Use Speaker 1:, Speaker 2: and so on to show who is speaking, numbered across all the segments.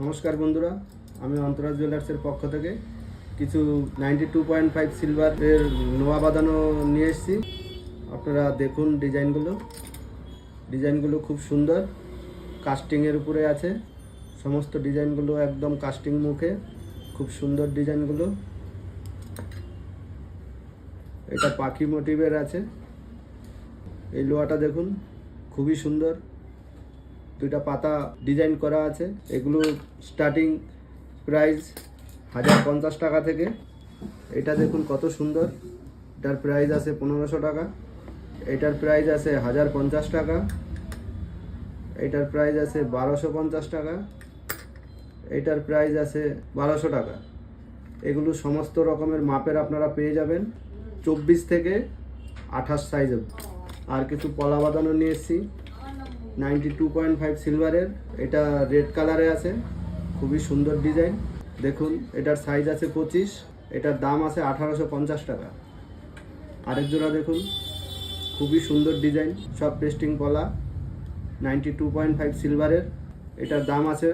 Speaker 1: নমস্কার বন্ধুরা, আমি অন্তরা জুয়েলার্সের পক্ষ থেকে কিছু 92.5 সিলভারের নোয়া বাঁধানো নিয়ে এসেছি। আপনারা দেখুন ডিজাইনগুলো খুব সুন্দর, কাস্টিংয়ের উপরে আছে। সমস্ত ডিজাইনগুলো একদম কাস্টিং মুখে, খুব সুন্দর ডিজাইনগুলো। এটা পাখি মোটিভের আছে। এই লোহাটা দেখুন, খুবই সুন্দর, দুইটা পাতা ডিজাইন করা আছে। এগুলো স্টার্টিং প্রাইস 1050 টাকা থেকে। এটা দেখুন কত সুন্দর, এটার প্রাইস আছে 1500 টাকা। এটার প্রাইস আছে 1050 টাকা। এটার প্রাইস আছে 1250 টাকা। এটার প্রাইস আছে 1200 টাকা। এগুলো সমস্ত রকমের মাপের আপনারা পেয়ে যাবেন, 24 থেকে 28 সাইজের। আর কিছু পলা বাঁধানো নিয়ে এসেছি 92.5 সিলভারের। এটা রেড কালারে আছে, খুবই সুন্দর ডিজাইন। দেখুন, এটার সাইজ আছে 25, এটার দাম আছে 1850 টাকা। আরেক জোড়া দেখুন, খুবই সুন্দর ডিজাইন, সব পেস্টিং পলা, 92.5 সিলভারের। এটার দাম আছে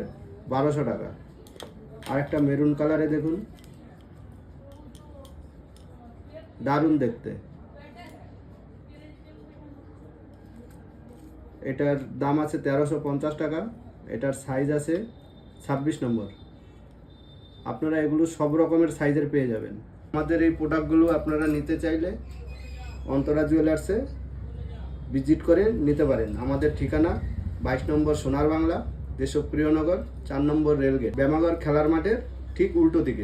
Speaker 1: 1200 টাকা। আরেকটা মেরুন কালারে দেখুন, দারুণ দেখতে। এটার দাম আছে 1350 টাকা। এটার সাইজ আছে 26 নম্বর। আপনারা এগুলো সব রকমের সাইজের পেয়ে যাবেন। আমাদের এই প্রোডাক্টগুলো আপনারা নিতে চাইলে অন্তরা জুয়েলার্সে ভিজিট করে নিতে পারেন। আমাদের ঠিকানা 22 নম্বর সোনার বাংলা, দেশপ্রিয়নগর, 4 নম্বর রেলগেট, ব্যামাগড় খেলার মাঠের ঠিক উল্টো দিকে।